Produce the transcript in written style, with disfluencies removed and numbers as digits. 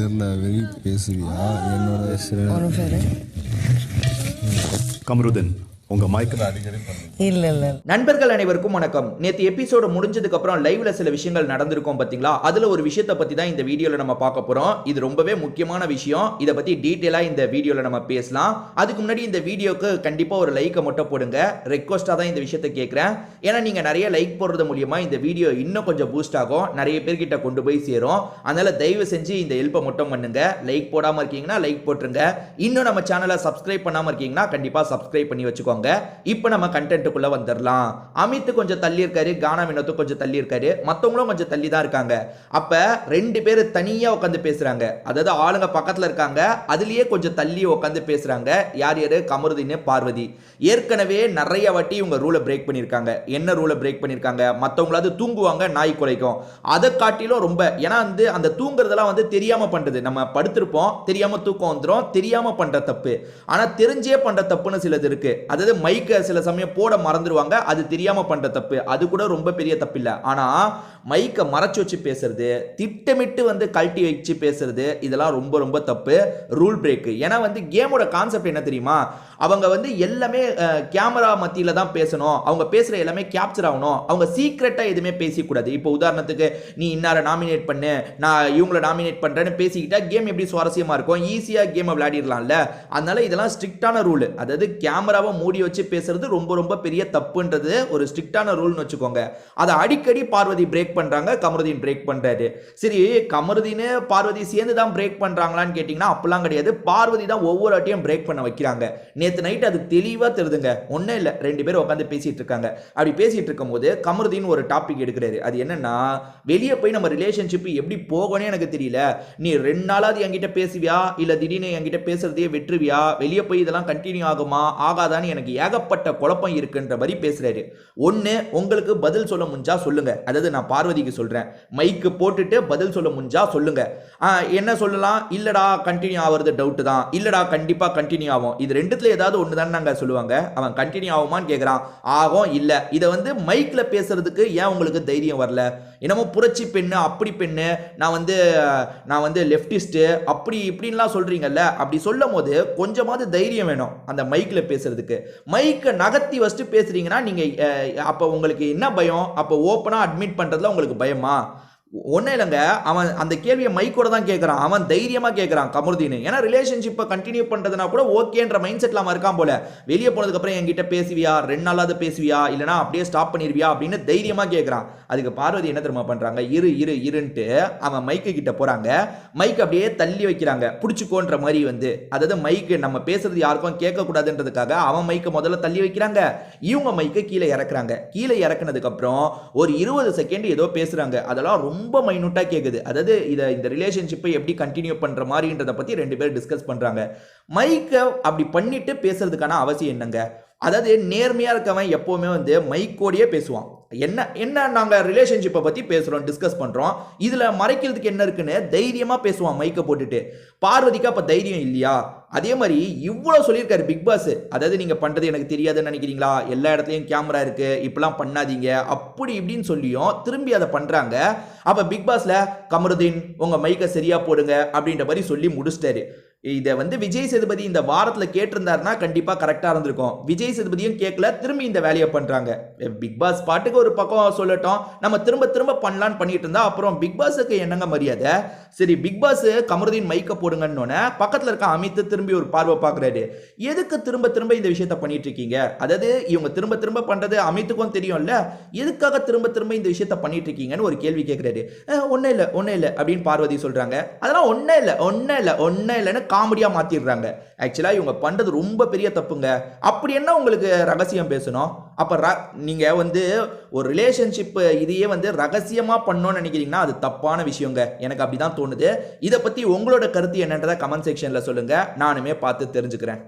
தெரியல வெளியே பேசுவியா என்னோட கமருதன் உங்க மைக்கில் அடிக்கடி இல்ல நண்பர்கள் அனைவருக்கும் வணக்கம். நேற்று எபிசோடு முடிஞ்சதுக்கு அப்புறம் லைவ்ல சில விஷயங்கள் நடந்திருக்கும் பாத்தீங்களா? அதுல ஒரு விஷயத்தை பத்தி தான் இந்த வீடியோல நம்ம பார்க்க போறோம். இது ரொம்பவே முக்கியமான விஷயம். இதை பத்தி டீட்டெயிலா இந்த வீடியோல நம்ம பேசலாம். அதுக்கு முன்னாடி இந்த வீடியோக்கு கண்டிப்பா ஒரு லைக்கை மட்டும் போடுங்க. ரெக்வஸ்டா தான் இந்த விஷயத்தை கேட்கிறேன். ஏன்னா நீங்க நிறைய லைக் போடுறது மூலியமா இந்த வீடியோ இன்னும் கொஞ்சம் பூஸ்ட் ஆகும், நிறைய பேர்கிட்ட கொண்டு போய் சேரும். அதனால தயவு செஞ்சு இந்த ஹெல்ப்பை மட்டும் பண்ணுங்க. லைக் போடாம இருக்கீங்கன்னா லைக் போட்டுருங்க. இன்னும் நம்ம சேனலை சப்ஸ்கிரைப் பண்ணாம இருக்கீங்கன்னா கண்டிப்பா சப்ஸ்கிரைப் பண்ணி வச்சுக்கோங்க. இப்போ நம்ம கண்டென்ட்டுக்குள்ள வந்துடலாம். அமித் கொஞ்சம் தள்ளி இருக்காரு, கானா வினோத் கொஞ்சம் தள்ளி இருக்காரு, மற்றவங்களும் கொஞ்சம் தள்ளி தான் இருக்காங்க. அப்ப ரெண்டு பேர் தனியா உட்காந்து பேசுறாங்க. அதாவது ஆளுங்க பக்கத்துல இருக்காங்க, அதுலயே கொஞ்சம் தள்ளி உட்காந்து பேசுறாங்க. யார் யாரு? கமருதீன், பார்வதி. ஏற்கனவே நிறைய வாட்டி இவங்க ரூலை பிரேக் பண்ணியிருக்காங்க. என்ன ரூலை பிரேக் பண்ணியிருக்காங்க? மற்றவங்களாவது தூங்குவாங்க, நாய் குலைக்கும். அதை காட்டிலும் ரொம்ப, ஏன்னா வந்து அந்த தூங்குறதெல்லாம் வந்து தெரியாம பண்றது. நம்ம படுத்திருப்போம், தெரியாம தூக்கம் வந்துடும், தெரியாம பண்ற தப்பு. ஆனா தெரிஞ்சே பண்ற தப்புன்னு சிலது இருக்கு. அதாவது மைக்க சில சமயம் போட மறந்துடுவாங்க, அது தெரியாம பண்ற தப்பு. அது கூட ரொம்ப பெரிய தப்பு இல்ல. ஆனா மைக்க மறைச்சு வச்சு பேசுறது, திட்டமிட்டு வந்து கழட்டி வச்சு பேசுறது, இதெல்லாம் ரொம்ப ரொம்ப தப்பு, ரூல் பிரேக். ஏன்னா வந்து கேமோட கான்செப்ட் என்ன தெரியுமா? அவங்க வந்து எல்லாமே கேமரா மத்தியில தான் பேசணும், அவங்க பேசுற எல்லாமே கேப்சர் ஆகணும், அவங்க சீக்ரெட்டா எதுவுமே பேசிக்கூடாது. இப்போ உதாரணத்துக்கு நீ இன்னார நாமினேட் பண்ணு, நான் இவங்களை நாமினேட் பண்றேன்னு பேசிக்கிட்டா கேம் எப்படி சுவாரஸ்யமா இருக்கும், ஈஸியா கேமை விளையாடிடலாம்ல. அதனால இதெல்லாம் ஸ்ட்ரிக்டான ரூல். அதாவது கேமராவை மூடி வச்சு பேசுறது ரொம்ப ரொம்ப பெரிய தப்புன்றது ஒரு ஸ்ட்ரிக்டான ரூல்னு வச்சுக்கோங்க. அதை அடிக்கடி பார்வதி பிரேக் பண்றாங்க, கமருதீன் பிரேக் பண்றாரு. சரி, கமருதீன் பார்வதி சேர்ந்து தான் பிரேக் பண்றாங்களான்னு கேட்டீங்கன்னா அப்பெல்லாம் கிடையாது. பார்வதி தான் ஒவ்வொரு வாட்டியும் பிரேக் பண்ண வைக்கிறாங்க. நேத்து நைட் அது தெளிவா தெரியுதுங்க. ஒன்னும் இல்ல, ரெண்டு பேரும் உட்காந்து பேசிட்டு இருக்காங்க. அப்படி பேசிட்டு இருக்கும்போது கமருதீன் ஒரு டாபிக் எடுக்கிறாரு. அது என்னன்னா, வெளியே போய் நம்ம ரிலேஷன்ஷிப் எப்படி போகணும்னு எனக்கு தெரியல, நீ 2 நாளாவது என்கிட்ட பேசுவியா இல்ல திடீர்னு என்கிட்ட பேசுறதையே விட்டுருவியா, வெளியே போய் இதெல்லாம் கண்டினியூ ஆகுமா ஆகாதான்னு எனக்கு ஏகப்பட்ட குழப்பம் இருக்குன்ற மாதிரி பேசுறாரு. ஒன்னு, உங்களுக்கு பதில் சொல்ல முடிஞ்சா சொல்லுங்க. அதாவது நான் பார்வதிக்கு சொல்றேன், மைக்கு போட்டுட்டு பதில் சொல்ல முடிஞ்சா சொல்லுங்க. என்ன சொல்லலாம்? இல்லடா கண்டினியூ ஆகிறது டவுட் தான், இல்லடா கண்டிப்பா கண்டினியூ ஆகும், இது ரெண்டுத்துல ஏதாவது ஒன்று தான் நாங்கள் சொல்லுவாங்க. அவன் கண்டினியூ ஆகுமான்னு கேட்குறான். ஆகும் இல்லை. இதை வந்து மைக்கில் பேசுறதுக்கு ஏன் உங்களுக்கு தைரியம் வரல? என்னமோ புரட்சி பெண்ணு, அப்படி பெண்ணு, நான் வந்து லெஃப்டிஸ்ட்டு, அப்படி இப்படின்லாம் சொல்றீங்கல்ல. அப்படி சொல்லும் போது கொஞ்சமாவது தைரியம் வேணும் அந்த மைக்கில் பேசுறதுக்கு. மைக்கை நகர்த்தி வச்சுட்டு பேசுறீங்கன்னா நீங்க அப்போ உங்களுக்கு என்ன பயம்? அப்போ ஓப்பனாக அட்மிட் பண்றதுல உங்களுக்கு பயமா? ஒன்றும் இல்லைங்க, அவன் அந்த கேள்வியை மைக்கோட தான் கேட்குறான். அவன் தைரியமாக கேட்குறான் கமருதீன். ஏன்னா ரிலேஷன்ஷிப்பை கண்டினியூ பண்ணுறதுனா கூட ஓகேன்ற மைண்ட் செட்டில் அவன் இருக்கான் போல. வெளியே போனதுக்கப்புறம் என்கிட்ட பேசுவியா, 2 நாளாவது பேசுவியா, இல்லைனா அப்படியே ஸ்டாப் பண்ணிடுவியா அப்படின்னு தைரியமாக கேட்குறான். அதுக்கு பார்வதி என்ன தெரியுமா பண்ணுறாங்க? இருன்ட்டு அவன் மைக்கு கிட்ட போகிறாங்க. மைக் அப்படியே தள்ளி வைக்கிறாங்க, பிடிச்சிக்கோன்ற மாதிரி வந்து. அதாவது மைக்கு நம்ம பேசுறது யாருக்கும் கேட்கக்கூடாதுன்றதுக்காக அவன் மைக்கை முதல்ல தள்ளி வைக்கிறாங்க, இவங்க மைக்கை கீழே இறக்குறாங்க. கீழே இறக்குனதுக்கப்புறம் ஒரு 20 செகண்ட் ஏதோ பேசுகிறாங்க. அதெல்லாம் ரொம்ப மைனூட்டா கேக்குது. அதாவது இந்த ரிலேஷன்ஷிப்பை எப்படி கண்டினியூ பண்ற மாதிரின்றத பத்தி 2 பேர் டிஸ்கஸ் பண்றாங்க. மைக்க அப்படி பண்ணிட்டு பேசுறதுக்கான அவசியம் என்னங்க? அதாவது நேர்மையா இருக்கவன் எப்பவுமே வந்து மைக்கோடையே பேசுவான். என்ன நாங்க ரிலேஷன்ஷிப்பை பத்தி பேசுறோம், டிஸ்கஸ் பண்றோம், இதுல மறைக்கிறதுக்கு என்ன இருக்குன்னு தைரியமா பேசுவான் மைக்கை போட்டுட்டு. பார்வதிக்கு அப்ப தைரியம் இல்லையா? அதே மாதிரி இவ்வளவு சொல்லியிருக்காரு பிக் பாஸ். அதாவது நீங்க பண்றது எனக்கு தெரியாதுன்னு நினைக்கிறீங்களா, எல்லா இடத்துலயும் கேமரா இருக்கு, இப்பெல்லாம் பண்ணாதீங்க, அப்படி இப்படின்னு சொல்லியும் திரும்பி அதை பண்றாங்க. அப்ப பிக் பாஸ்ல கமருதீன் உங்க மைக்கை சரியா போடுங்க அப்படின்ற மாதிரி சொல்லி முடிச்சிட்டாரு. இதை வந்து விஜய் சேதுபதி இந்த வாரத்தில் கேட்டிருந்தாருன்னா கண்டிப்பா கரெக்டா இருந்திருக்கும். விஜய் சேதுபதியும் கேட்கல, திரும்பி இந்த வேலையை பண்றாங்க. பிக் பாஸ் பாட்டுக்கு ஒரு பக்கம் சொல்லட்டும், நம்ம திரும்ப திரும்ப பண்ணலான்னு பண்ணிட்டு இருந்தா அப்புறம் பிக் பாஸுக்கு என்னங்க மரியாதை? சரி, பிக் பாஸ் கமருதீன் மைக்க போடுங்கன்னு பக்கத்துல இருக்க அமித் திரும்பி ஒரு பார்வை பார்க்கறாரு. எதுக்கு திரும்ப திரும்ப இந்த விஷயத்த பண்ணிட்டு இருக்கீங்க? அதாவது இவங்க திரும்ப திரும்ப பண்றது அமித்துக்கும் தெரியும்ல, எதுக்காக திரும்ப திரும்ப இந்த விஷயத்த பண்ணிட்டு இருக்கீங்கன்னு ஒரு கேள்வி கேட்கிறாரு. ஒன்னும் இல்லை அப்படின்னு பார்வதி சொல்றாங்க. அதெல்லாம் ஒன்னும் இல்லைன்னு காமெடியா மாத்திடுறாங்க. ஆக்சுவலா இவங்க பண்றது ரொம்ப பெரிய தப்புங்க. அப்படி என்ன உங்களுக்கு ரகசியம் பேசணும்? அப்ப நீங்க வந்து ஒரு ரிலேஷன்ஷிப் இதையே வந்து ரகசியமா பண்ணணும்னு நினைக்கிறீங்கன்னா அது தப்பான விஷயங்க. எனக்கு அப்படிதான் தோணுது. இதை பத்தி உங்களோட கருத்து என்னன்றதை கமெண்ட் செக்ஷன்ல சொல்லுங்க, நானுமே பார்த்து தெரிஞ்சுக்கிறேன்.